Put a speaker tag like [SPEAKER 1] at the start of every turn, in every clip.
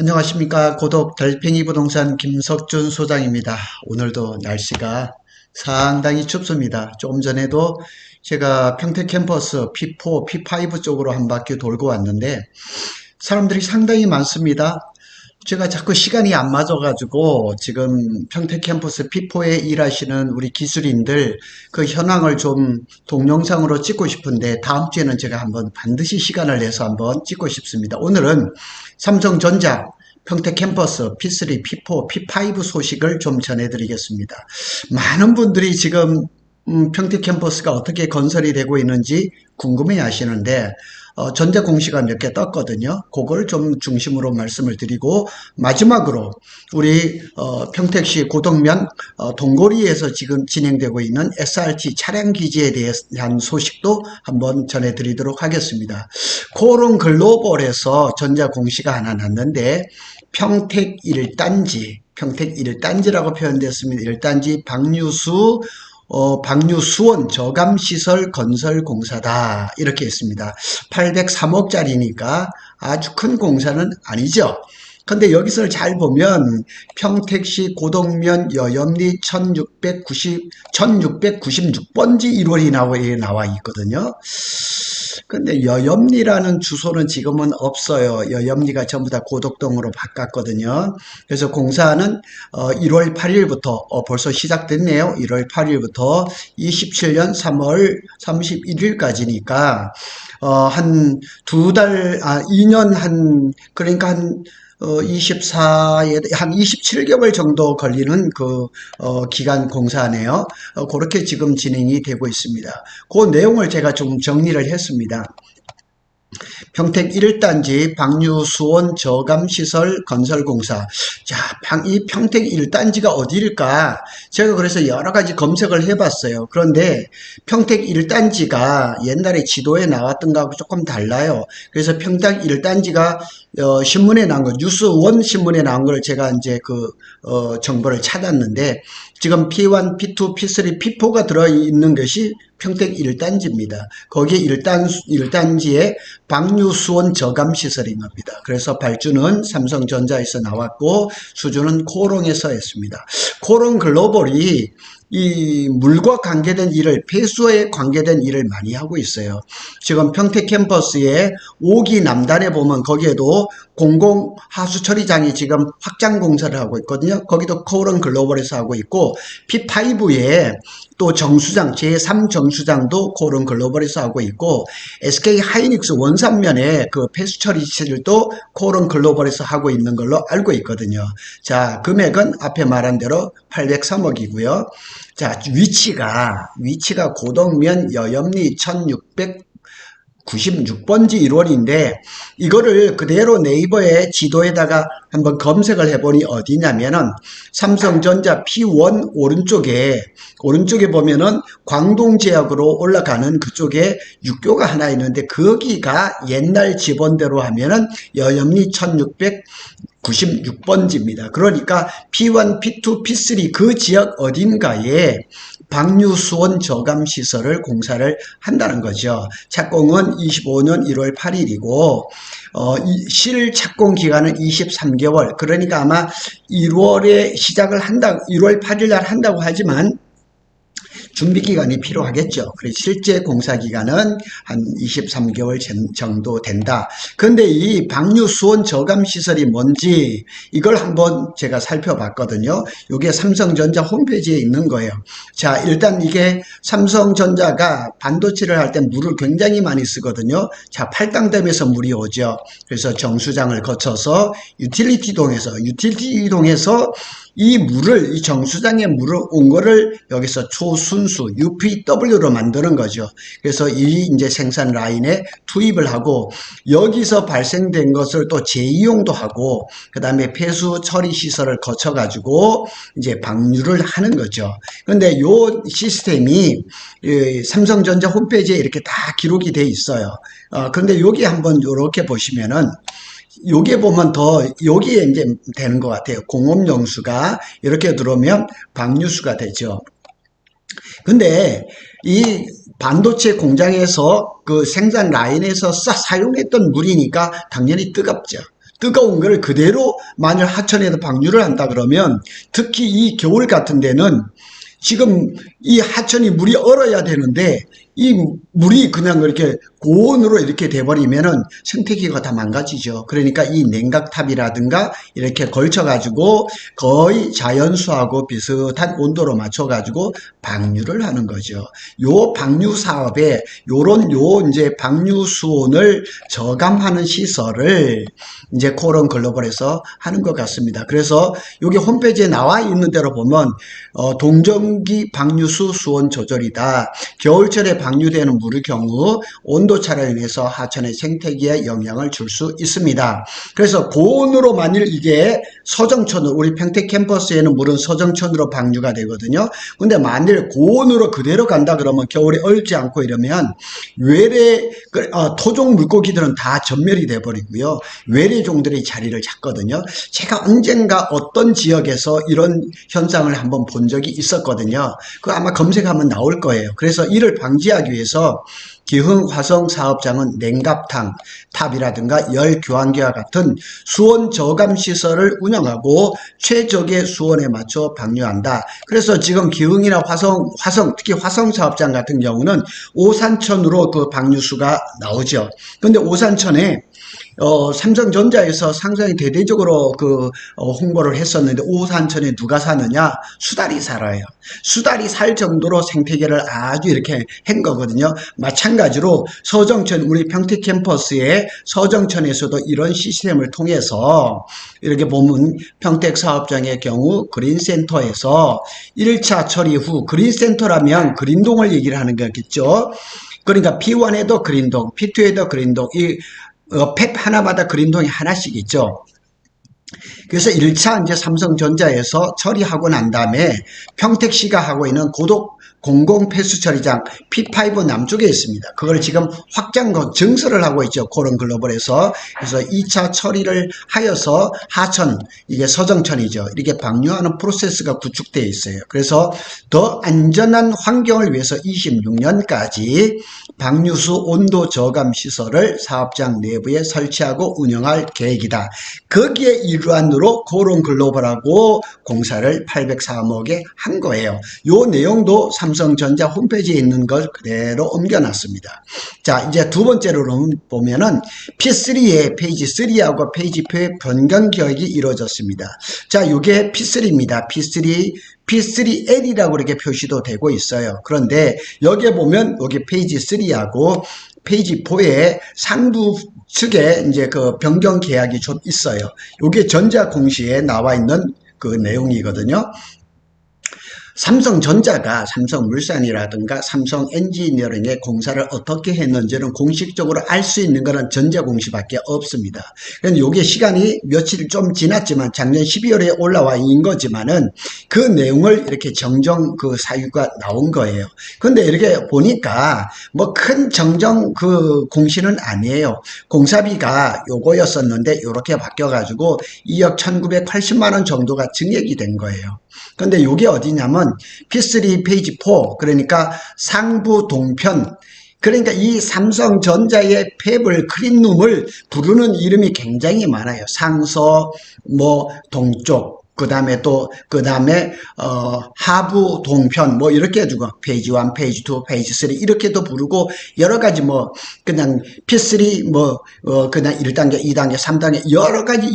[SPEAKER 1] 안녕하십니까. 고독 달팽이 부동산 김석준 소장입니다. 오늘도 날씨가 상당히 춥습니다. 조금 전에도 제가 평택 캠퍼스 P4, P5 쪽으로 한 바퀴 돌고 왔는데 사람들이 상당히 많습니다. 제가 자꾸 시간이 안 맞아가지고 지금 평택 캠퍼스 P4에 일하시는 우리 기술인들 그 현황을 좀 동영상으로 찍고 싶은데 다음 주에는 제가 한번 반드시 시간을 내서 한번 찍고 싶습니다. 오늘은 삼성전자 평택 캠퍼스 P3, P4, P5 소식을 좀 전해드리겠습니다. 많은 분들이 지금 평택 캠퍼스가 어떻게 건설이 되고 있는지 궁금해 하시는데 전자 공시가 몇 개 떴거든요. 그걸 좀 중심으로 말씀을 드리고 마지막으로 우리 평택시 고덕면 동거리에서 지금 진행되고 있는 SRT 차량 기지에 대한 소식도 한번 전해드리도록 하겠습니다. 코론 글로벌에서 전자 공시가 하나 났는데 평택 1단지, 평택 1단지라고 표현됐습니다. 1단지 방류수원 저감시설 건설공사다. 이렇게 했습니다. 803억짜리니까 아주 큰 공사는 아니죠. 근데 여기서 잘 보면 평택시 고덕면 여염리 1696번지 1월이 나와 있거든요. 근데 여염리라는 주소는 지금은 없어요. 여염리가 전부 다 고덕동으로 바꿨거든요. 그래서 공사는 1월 8일부터 벌써 시작됐네요. 1월 8일부터 27년 3월 31일까지니까 한 두 달, 2년 그러니까 한 24에 한 27개월 정도 걸리는 기간 공사네요. 그렇게 지금 진행이 되고 있습니다. 그 내용을 제가 좀 정리를 했습니다. 평택 1단지 방류수원 저감시설 건설공사. 자, 이 평택 1단지가 어디일까? 제가 그래서 여러 가지 검색을 해봤어요. 그런데 평택 1단지가 옛날에 지도에 나왔던 거하고 조금 달라요. 그래서 평택 1단지가 신문에 나온 거, 뉴스원 신문에 나온 걸 제가 이제 정보를 찾았는데 지금 P1, P2, P3, P4가 들어있는 것이 평택 1단지입니다. 거기에 1단지에 방류수원 저감시설인 겁니다. 그래서 발주는 삼성전자에서 나왔고 수주는 코롱에서 했습니다. 코롱 글로벌이 이 물과 관계된 일을, 폐수에 관계된 일을 많이 하고 있어요. 지금 평택 캠퍼스의 5기 남단에 보면 거기에도 공공 하수 처리장이 지금 확장 공사를 하고 있거든요. 거기도 코런 글로벌에서 하고 있고 P5에 또 정수장, 제3 정수장도 코런 글로벌에서 하고 있고 SK 하이닉스 원산면에 그 폐수 처리실도 코런 글로벌에서 하고 있는 걸로 알고 있거든요. 자, 금액은 앞에 말한 대로 803억이고요. 자, 위치가 고덕면 여염리 1696번지 1월인데 이거를 그대로 네이버에 지도에다가 한번 검색을 해보니 어디냐면은 삼성전자 P1 오른쪽에 보면은 광동지역으로 올라가는 그쪽에 육교가 하나 있는데 거기가 옛날 지번대로 하면은 여염리 1696번지입니다. 그러니까 P1, P2, P3 그 지역 어딘가에 방류수원 저감시설을 공사를 한다는 거죠. 착공은 25년 1월 8일이고 실 착공 기간은 23개월. 그러니까 아마 1월에 시작을 1월 8일 날 한다고 하지만 준비 기간이 필요하겠죠. 그래서 실제 공사 기간은 한 23개월 정도 된다. 그런데 이 방류수원 저감 시설이 뭔지 이걸 한번 제가 살펴봤거든요. 이게 삼성전자 홈페이지에 있는 거예요. 자, 일단 이게 삼성전자가 반도체를 할 때 물을 굉장히 많이 쓰거든요. 자, 팔당댐에서 물이 오죠. 그래서 정수장을 거쳐서 유틸리티동에서 이 정수장에 물을 온 거를 여기서 초순수 UPW로 만드는 거죠. 그래서 이 이제 생산 라인에 투입을 하고 여기서 발생된 것을 또 재이용도 하고 그다음에 폐수 처리 시설을 거쳐 가지고 이제 방류를 하는 거죠. 그런데 요 시스템이 삼성전자 홈페이지에 이렇게 다 기록이 돼 있어요. 그런데 여기 한번 이렇게 보시면은 여기에 보면 여기에 이제 되는 것 같아요. 공업용수가 이렇게 들어오면 방류수가 되죠. 근데 이 반도체 공장에서 그 생산 라인에서 사용했던 물이니까 당연히 뜨겁죠. 뜨거운 걸 그대로 만일 하천에다 방류를 한다 그러면 특히 이 겨울 같은 데는 지금 이 하천이 물이 얼어야 되는데 이 물이 그냥 이렇게 고온으로 이렇게 돼버리면은 생태계가 다 망가지죠. 그러니까 이 냉각탑이라든가 이렇게 걸쳐가지고 거의 자연수하고 비슷한 온도로 맞춰가지고 방류를 하는 거죠. 요 방류 사업에 요런 이제 방류 수온을 저감하는 시설을 이제 코런 글로벌에서 하는 것 같습니다. 그래서 여기 홈페이지에 나와 있는 대로 보면 동정기 방류수 수온 조절이다. 겨울철에 방류되는 물의 경우 온도차로 인해서 하천의 생태계에 영향을 줄 수 있습니다. 그래서 고온으로 만일 이게 서정천으로 우리 평택 캠퍼스에는 물은 서정천으로 방류가 되거든요. 근데 만일 고온으로 그대로 간다 그러면 겨울에 얼지 않고 이러면 외래 토종 물고기들은 다 전멸이 돼 버리고요. 외래종들이 자리를 잡거든요. 제가 언젠가 어떤 지역에서 이런 현상을 한번 본 적이 있었거든요. 그거 아마 검색하면 나올 거예요. 그래서 이를 방지하기 위해서 기흥 화성 사업장은 냉각탕, 탑이라든가 열 교환기와 같은 수온 저감 시설을 운영하고 최적의 수온에 맞춰 방류한다. 그래서 지금 기흥이나 화성 특히 화성 사업장 같은 경우는 오산천으로 그 방류수가 나오죠. 근데 오산천에 삼성전자에서 상당히 대대적으로 홍보를 했었는데 오산천에 누가 사느냐? 수달이 살아요. 수달이 살 정도로 생태계를 아주 이렇게 한 거거든요. 마찬가지로 서정천 우리 평택 캠퍼스의 서정천에서도 이런 시스템을 통해서 이렇게 보면 평택 사업장의 경우 그린센터에서 1차 처리 후 그린센터라면 그린동을 얘기를 하는 거겠죠. 그러니까 P1에도 그린동, P2에도 그린동, 팹 하나마다 그린동이 하나씩 있죠. 그래서 1차 이제 삼성전자에서 처리하고 난 다음에 평택시가 하고 있는 고독 공공 폐수 처리장 P5 남쪽에 있습니다. 그걸 지금 확장 증설을 하고 있죠. 코런 글로벌에서. 그래서 2차 처리를 하여서 하천, 이게 서정천이죠. 이렇게 방류하는 프로세스가 구축되어 있어요. 그래서 더 안전한 환경을 위해서 26년까지 방류수 온도 저감 시설을 사업장 내부에 설치하고 운영할 계획이다. 거기에 일환으로 코런 글로벌하고 공사를 803억에 한 거예요. 요 내용도 삼성전자 홈페이지에 있는 걸 그대로 옮겨놨습니다. 자, 이제 두 번째로 보면은 P3의 페이지 3하고 페이지 2의 변경 계획이 이루어졌습니다. 자, 이게 P3입니다. P3L이라고 이렇게 표시도 되고 있어요. 그런데 여기에 보면 여기 페이지 3하고 페이지 4에 상부 측에 이제 그 변경 계약이 좀 있어요. 이게 전자공시에 나와 있는 그 내용이거든요. 삼성전자가 삼성물산이라든가 삼성엔지니어링의 공사를 어떻게 했는지는 공식적으로 알 수 있는 것은 전자공시밖에 없습니다. 그런데 이게 시간이 며칠 좀 지났지만 작년 12월에 올라와 있는 거지만은 그 내용을 이렇게 정정 그 사유가 나온 거예요. 근데 이렇게 보니까 뭐 큰 정정 그 공시는 아니에요. 공사비가 요거였었는데 이렇게 바뀌어가지고 2억 1980만 원 정도가 증액이 된 거예요. 근데 이게 어디냐면 P3 페이지 4 그러니까 상부 동편 그러니까 이 삼성전자의 팹을 크린룸을 부르는 이름이 굉장히 많아요. 상서 뭐 동쪽 그 다음에 하부 동편 뭐 이렇게 해주고 페이지 1, 페이지 2, 페이지 3 이렇게도 부르고 여러 가지 뭐 그냥 P3 그냥 1단계, 2단계, 3단계 여러 가지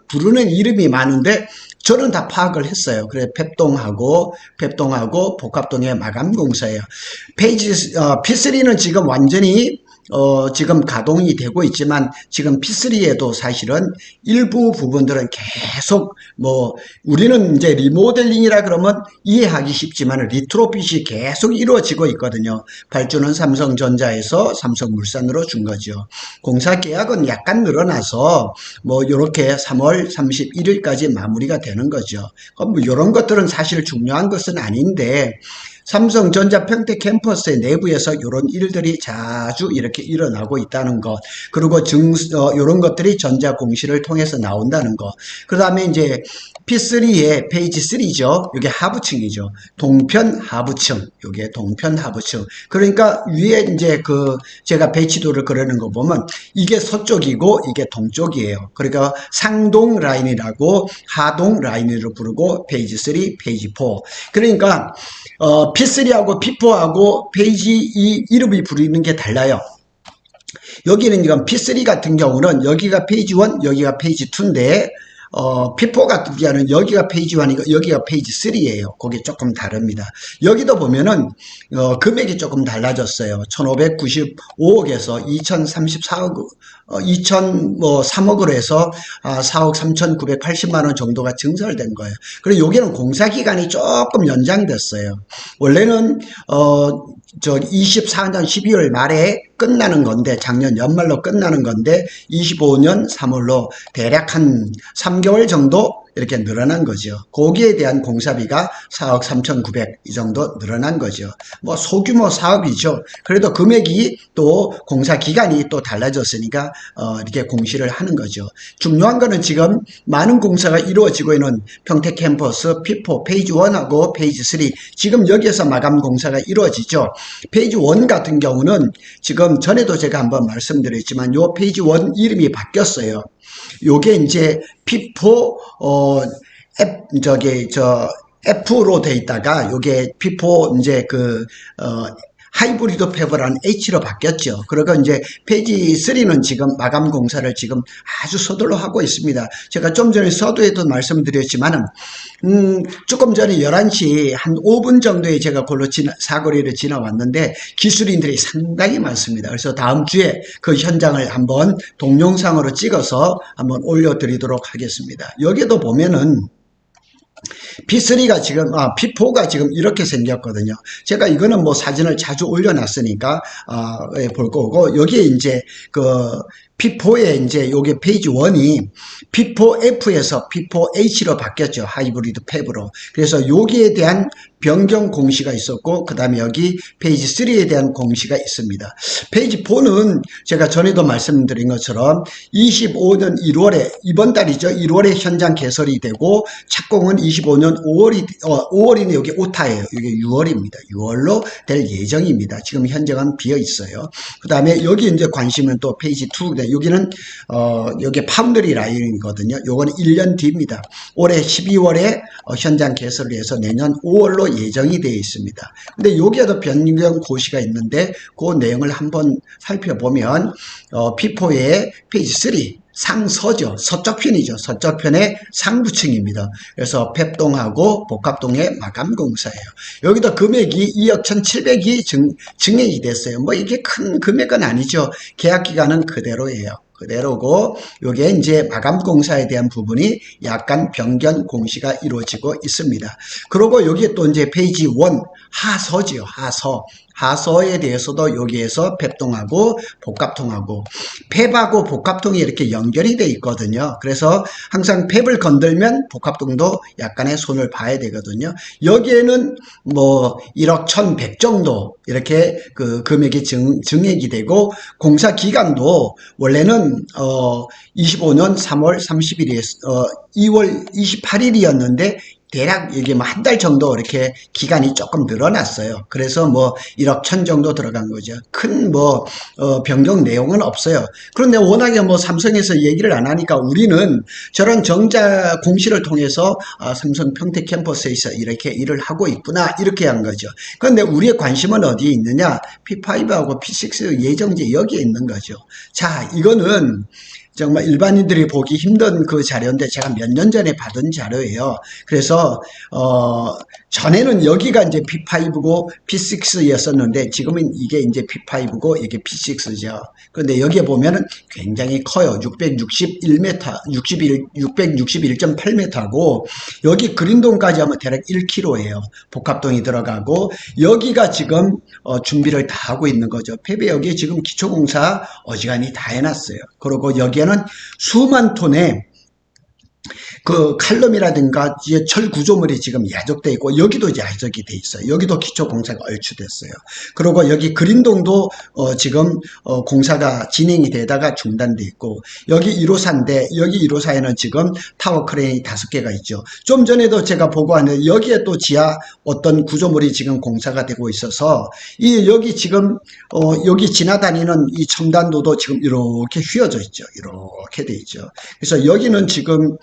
[SPEAKER 1] 부르는 이름이 많은데 저는 다 파악을 했어요. 그래 펩동하고 복합동의 마감 공사예요. P3는 지금 완전히 지금 가동이 되고 있지만 지금 P3에도 사실은 일부 부분들은 계속 우리는 이제 리모델링이라 그러면 이해하기 쉽지만 리트로핏이 계속 이루어지고 있거든요. 발주는 삼성전자에서 삼성물산으로 준 거죠. 공사 계약은 약간 늘어나서 요렇게 3월 31일까지 마무리가 되는 거죠. 이런 것들은 사실 중요한 것은 아닌데 삼성전자 평택 캠퍼스의 내부에서 이런 일들이 자주 이렇게 일어나고 있다는 것, 그리고 이런 것들이 전자 공시를 통해서 나온다는 것. 그 다음에 이제 P3의 페이지 3죠. 이게 하부층이죠. 동편 하부층. 이게 동편 하부층. 그러니까 위에 이제 제가 배치도를 그리는 거 보면 이게 서쪽이고 이게 동쪽이에요. 그러니까 상동 라인이라고 하동 라인으로 부르고 페이지 3, 페이지 4. 그러니까 P3하고 P4하고 페이지 이 이름이 부르는 게 달라요. 여기는 이건 P3 같은 경우는 여기가 페이지 1, 여기가 페이지 2인데 P4 같은 경우는 여기가 페이지 1이고 여기가 페이지 3예요. 그게 조금 다릅니다. 여기도 보면은 금액이 조금 달라졌어요. 1595억에서 2034억 3억으로 해서 4억 3,980만 원 정도가 증설된 거예요. 그리고 여기는 공사 기간이 조금 연장됐어요. 원래는 24년 12월 말에 끝나는 건데, 작년 연말로 끝나는 건데 25년 3월로 대략 한 3개월 정도 이렇게 늘어난 거죠. 거기에 대한 공사비가 4억 3,900 이 정도 늘어난 거죠. 뭐 소규모 사업이죠. 그래도 금액이 또 공사 기간이 또 달라졌으니까 이렇게 공시를 하는 거죠. 중요한 거는 지금 많은 공사가 이루어지고 있는 평택 캠퍼스 P4 페이지 1하고 페이지 3, 지금 여기에서 마감 공사가 이루어지죠. 페이지 1 같은 경우는 지금 전에도 제가 한번 말씀드렸지만 요 페이지 1 이름이 바뀌었어요. 요게 이제 P4 F로 돼 있다가 요게 P4 이제 하이브리드 팹이라는 H로 바뀌었죠. 그리고 이제 페이지 3는 지금 마감 공사를 지금 아주 서둘러 하고 있습니다. 제가 좀 전에 서두에도 말씀드렸지만은, 조금 전에 11시 한 5분 정도에 제가 사거리를 지나왔는데 기술인들이 상당히 많습니다. 그래서 다음 주에 그 현장을 한번 동영상으로 찍어서 한번 올려드리도록 하겠습니다. 여기도 보면은 P3가 P4가 지금 이렇게 생겼거든요. 제가 이거는 뭐 사진을 자주 올려놨으니까, 볼 거고, 여기에 이제 P4에 이제 요게 페이지 1이 P4F에서 P4H로 바뀌었죠. 하이브리드 팹으로. 그래서 여기에 대한 변경 공시가 있었고, 그 다음에 여기 페이지 3에 대한 공시가 있습니다. 페이지 4는 제가 전에도 말씀드린 것처럼 25년 1월에, 이번 달이죠. 1월에 현장 개설이 되고, 착공은 25년 5월이네. 여기 오타예요. 이게 6월입니다. 6월로 될 예정입니다. 지금 현장은 비어 있어요. 그 다음에 여기 이제 관심은 또 페이지 2. 여기는, 여기 파운드리 라인이거든요. 요거는 1년 뒤입니다. 올해 12월에 현장 개설을 해서 내년 5월로 예정이 되어 있습니다. 근데 여기에도 변경 고시가 있는데 그 내용을 한번 살펴보면 P4의 페이지 3 상서죠. 서쪽 편이죠. 서쪽 편의 상부층입니다. 그래서 팹동하고 복합동의 마감 공사예요. 여기도 금액이 2억 1,700이 증액이 됐어요. 뭐 이게 큰 금액은 아니죠. 계약 기간은 그대로예요. 그대로고, 요게 이제 마감 공사에 대한 부분이 약간 변경 공시가 이루어지고 있습니다. 그리고 여기에 또 이제 페이지 1 하서지요. 하서에 대해서도 여기에서 팹동하고 복합통하고, 팹하고 복합통이 이렇게 연결이 되어 있거든요. 그래서 항상 팹을 건들면 복합통도 약간의 손을 봐야 되거든요. 여기에는 뭐 1억 1,100 정도 이렇게 금액이 증액이 되고, 공사 기간도 원래는 25년 3월 30일에서 2월 28일이었는데 대략 이게 뭐 한 달 정도 이렇게 기간이 조금 늘어났어요. 그래서 뭐 1억 1,000 정도 들어간 거죠. 큰 변경 내용은 없어요. 그런데 워낙에 뭐 삼성에서 얘기를 안 하니까 우리는 저런 정자 공시를 통해서 삼성 평택 캠퍼스에서 이렇게 일을 하고 있구나, 이렇게 한 거죠. 그런데 우리의 관심은 어디에 있느냐? P5하고 P6 예정지 여기에 있는 거죠. 자, 이거는 정말 일반인들이 보기 힘든 그 자료인데 제가 몇 년 전에 받은 자료예요. 그래서 전에는 여기가 이제 P5고 P6였었는데 지금은 이게 이제 P5고 이게 P6죠. 그런데 여기에 보면은 굉장히 커요. 661m, 661.8m고 여기 그린동까지 하면 대략 1km예요. 복합동이 들어가고 여기가 지금 준비를 다 하고 있는 거죠. 팹에 여기 지금 기초공사 어지간히 다 해놨어요. 그리고 여기에는 수만 톤의 그 칼럼이라든가 이제 철 구조물이 지금 야적돼 있고 여기도 야적이 돼 있어요. 여기도 기초공사가 얼추됐어요. 그리고 여기 그린동도 지금 공사가 진행이 되다가 중단돼 있고 여기 1호사인데 여기 1호사에는 지금 타워 크레인이 5개가 있죠. 좀 전에도 제가 보고하는데 여기에 또 지하 어떤 구조물이 지금 공사가 되고 있어서 이 여기 지금 여기 지나다니는 이 첨단도도 지금 이렇게 휘어져 있죠. 이렇게 돼 있죠. 그래서 여기는 지금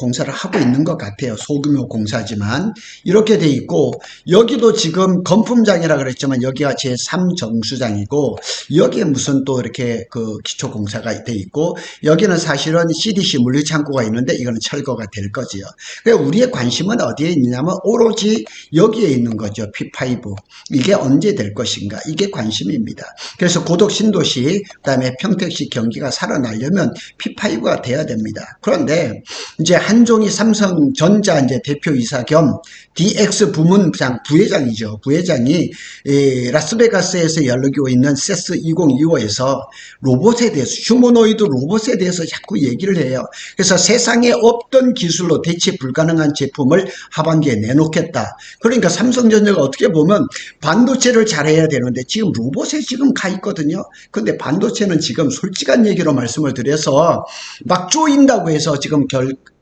[SPEAKER 1] 공사를 하고 있는 것 같아요. 소규모 공사지만 이렇게 돼 있고 여기도 지금 건품장이라 그랬지만 여기가 제3정수장이고 여기에 무슨 또 이렇게 그 기초 공사가 돼 있고 여기는 사실은 CDC 물류창고가 있는데 이거는 철거가 될 거지요. 그래서 우리의 관심은 어디에 있냐면 오로지 여기에 있는 거죠. P5 이게 언제 될 것인가 이게 관심입니다. 그래서 고덕 신도시 그다음에 평택시 경기가 살아나려면 P5가 돼야 됩니다. 그런데 이제 한종희 삼성전자 이제 대표이사 겸 DX 부문장 부회장이죠. 부회장이 라스베가스에서 열리고 있는 CES 2025에서 로봇에 대해서 휴머노이드 로봇에 대해서 자꾸 얘기를 해요. 그래서 세상에 없던 기술로 대체 불가능한 제품을 하반기에 내놓겠다. 그러니까 삼성전자가 어떻게 보면 반도체를 잘해야 되는데 지금 로봇에 지금 가 있거든요. 근데 반도체는 지금 솔직한 얘기로 말씀을 드려서 막 쪼인다고 해서 지금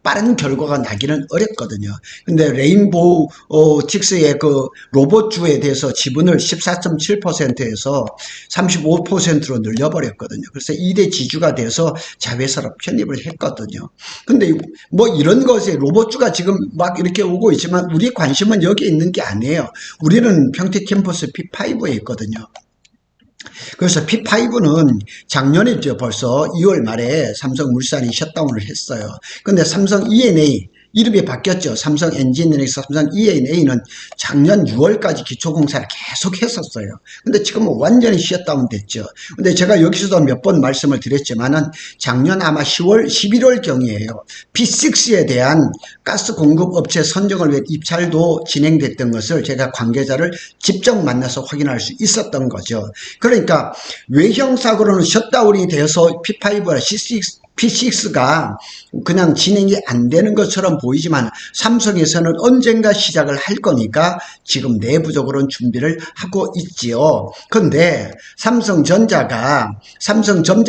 [SPEAKER 1] 빠른 결과가 나기는 어렵거든요. 근데 레인보우틱스의 그 로봇주에 대해서 지분을 14.7%에서 35%로 늘려버렸거든요. 그래서 2대 지주가 돼서 자회사로 편입을 했거든요. 근데 뭐 이런 것에 로봇주가 지금 막 이렇게 오고 있지만 우리 관심은 여기에 있는 게 아니에요. 우리는 평택 캠퍼스 P5에 있거든요. 그래서 P5는 작년에 벌써 2월 말에 삼성물산이 셧다운을 했어요. 근데 삼성 E&A 이름이 바뀌었죠. 삼성 엔지니어링에서 삼성 E&A는 작년 6월까지 기초공사를 계속 했었어요. 근데 지금은 완전히 셧다운 됐죠. 근데 제가 여기서도 몇 번 말씀을 드렸지만은 작년 아마 10월, 11월 경이에요. P6에 대한 가스 공급 업체 선정을 위해 입찰도 진행됐던 것을 제가 관계자를 직접 만나서 확인할 수 있었던 거죠. 그러니까 외형사고로는 셧다운이 되어서 P5와 P6가 그냥 진행이 안 되는 것처럼 보이지만 삼성에서는 언젠가 시작을 할 거니까 지금 내부적으로는 준비를 하고 있지요. 근데 삼성전자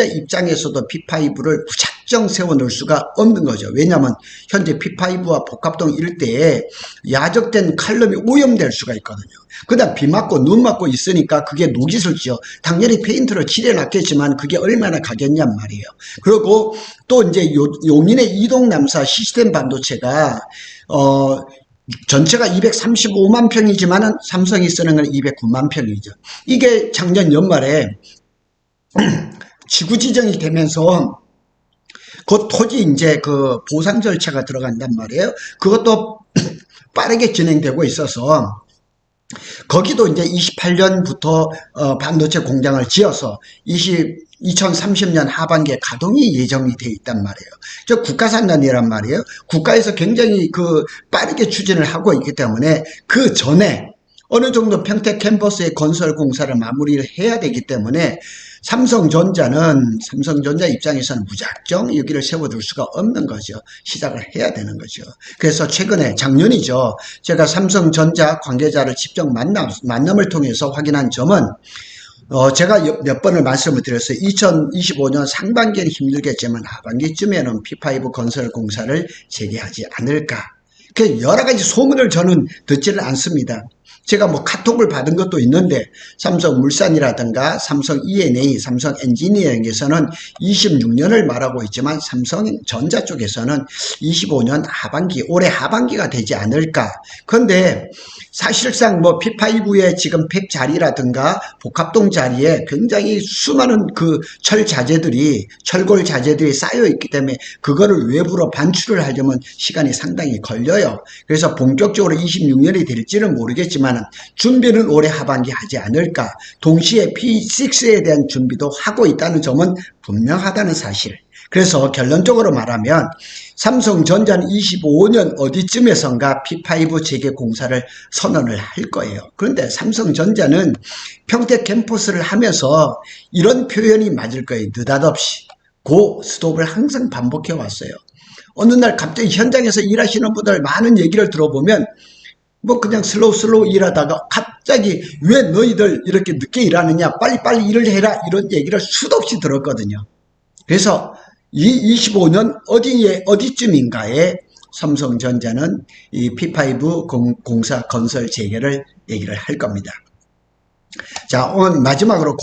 [SPEAKER 1] 입장에서도 P5를 무작정 세워놓을 수가 없는 거죠. 왜냐하면 현재 P5와 복합동 일대에 야적된 칼럼이 오염될 수가 있거든요. 그다음 비 맞고 눈 맞고 있으니까 그게 녹이 슬지요. 당연히 페인트를 칠해놨겠지만 그게 얼마나 가겠냔 말이에요. 그리고 또 이제 용인의 이동남사 시스템 반도체가 전체가 235만 평이지만은 삼성이 쓰는 건 209만 평이죠. 이게 작년 연말에 지구 지정이 되면서 그 토지 이제 그 보상 절차가 들어간단 말이에요. 그것도 빠르게 진행되고 있어서 거기도 이제 28년부터 반도체 공장을 지어서 2030년 하반기에 가동이 예정이 돼 있단 말이에요. 저 국가산단이란 말이에요. 국가에서 굉장히 빠르게 추진을 하고 있기 때문에 그 전에 어느 정도 평택 캠퍼스의 건설 공사를 마무리를 해야 되기 때문에 삼성전자 입장에서는 무작정 여기를 세워둘 수가 없는 거죠. 시작을 해야 되는 거죠. 그래서 최근에 작년이죠. 제가 삼성전자 관계자를 직접 만남을 통해서 확인한 점은 제가 몇 번을 말씀을 드렸어요. 2025년 상반기에는 힘들겠지만 하반기쯤에는 P5 건설 공사를 재개하지 않을까. 그 여러 가지 소문을 저는 듣지를 않습니다. 제가 뭐 카톡을 받은 것도 있는데 삼성물산이라든가 삼성 E&A, 삼성 엔지니어링에서는 26년을 말하고 있지만 삼성전자 쪽에서는 25년 하반기, 올해 하반기가 되지 않을까. 그런데 사실상 뭐 P5의 지금 팩 자리라든가 복합동 자리에 굉장히 수많은 그 철골 자재들이 쌓여 있기 때문에 그거를 외부로 반출을 하려면 시간이 상당히 걸려요. 그래서 본격적으로 26년이 될지는 모르겠지만 준비는 올해 하반기 하지 않을까. 동시에 P6에 대한 준비도 하고 있다는 점은 분명하다는 사실. 그래서 결론적으로 말하면 삼성전자는 25년 어디쯤에선가 P5 재개 공사를 선언을 할 거예요. 그런데 삼성전자는 평택 캠퍼스를 하면서 이런 표현이 맞을 거예요. 느닷없이 스톱을 항상 반복해 왔어요. 어느 날 갑자기 현장에서 일하시는 분들 많은 얘기를 들어보면 뭐 그냥 슬로우 일하다가 갑자기 왜 너희들 이렇게 늦게 일하느냐, 빨리빨리 일을 해라, 이런 얘기를 수도 없이 들었거든요. 그래서 이 25년 어디쯤인가에 삼성전자는 이 P5 공사 건설 재개를 얘기를 할 겁니다. 자, 오늘 마지막으로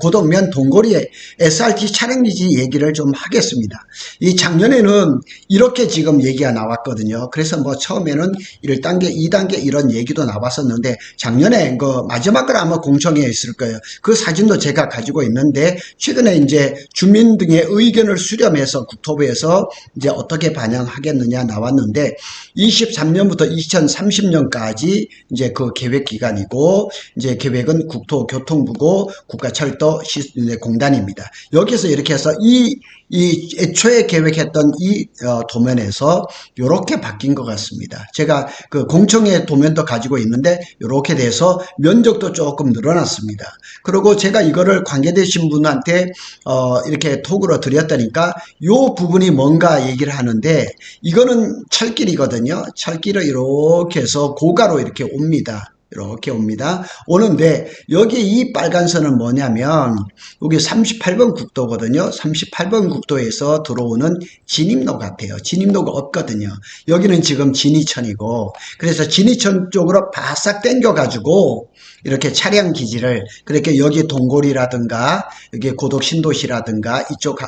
[SPEAKER 1] 고덕면 동고리의 SRT 촬영기지 얘기를 좀 하겠습니다. 이 작년에는 이렇게 지금 얘기가 나왔거든요. 그래서 뭐 처음에는 1단계, 2단계 이런 얘기도 나왔었는데 작년에 그 마지막으로 아마 공청회에 있을 거예요. 그 사진도 제가 가지고 있는데 최근에 이제 주민 등의 의견을 수렴해서 국토부에서 이제 어떻게 반영하겠느냐 나왔는데 23년부터 2030년까지 이제 그 계획 기간이고 이제 계획은 국토교통부고 국가철도공단입니다. 여기서 이렇게 해서 이 애초에 계획했던 이 도면에서 이렇게 바뀐 것 같습니다. 제가 그 공청회 도면도 가지고 있는데 이렇게 돼서 면적도 조금 늘어났습니다. 그리고 제가 이거를 관계되신 분한테 이렇게 톡으로 드렸다니까 이 부분이 뭔가 얘기를 하는데 이거는 철길이거든요. 철길을 이렇게 해서 고가로 이렇게 옵니다. 이렇게 옵니다. 오는데 여기 이 빨간 선은 뭐냐면 여기 38번 국도거든요. 38번 국도에서 들어오는 진입로 같아요. 진입로가 없거든요. 여기는 지금 진이천이고 그래서 진이천 쪽으로 바싹 당겨 가지고 이렇게 차량 기지를 그렇게 여기 동골이라든가 여기 고덕 신도시라든가 이쪽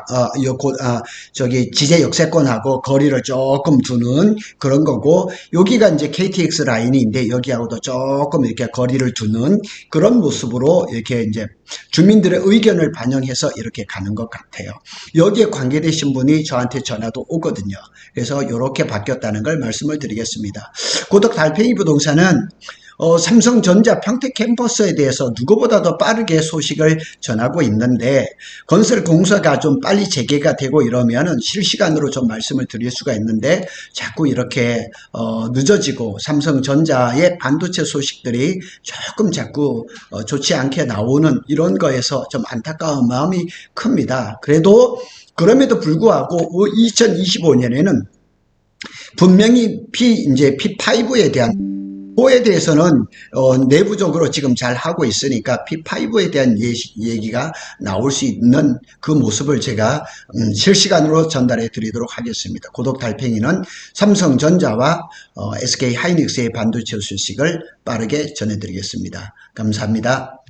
[SPEAKER 1] 저기 지제 역세권하고 거리를 조금 두는 그런 거고 여기가 이제 KTX 라인인데 여기하고도 조금 이렇게 거리를 두는 그런 모습으로 이렇게 이제 주민들의 의견을 반영해서 이렇게 가는 것 같아요. 여기에 관계되신 분이 저한테 전화도 오거든요. 그래서 이렇게 바뀌었다는 걸 말씀을 드리겠습니다. 고덕 달팽이 부동산은 삼성전자 평택 캠퍼스에 대해서 누구보다 더 빠르게 소식을 전하고 있는데 건설 공사가 좀 빨리 재개가 되고 이러면은 실시간으로 좀 말씀을 드릴 수가 있는데 자꾸 이렇게 늦어지고 삼성전자의 반도체 소식들이 조금 자꾸 좋지 않게 나오는 이런 거에서 좀 안타까운 마음이 큽니다. 그럼에도 불구하고 2025년에는 분명히 P5에 대한 그에 대해서는 내부적으로 지금 잘 하고 있으니까 P5에 대한 얘기가 나올 수 있는 그 모습을 제가 실시간으로 전달해 드리도록 하겠습니다. 고덕 달팽이는 삼성전자와 SK 하이닉스의 반도체 소식을 빠르게 전해 드리겠습니다. 감사합니다.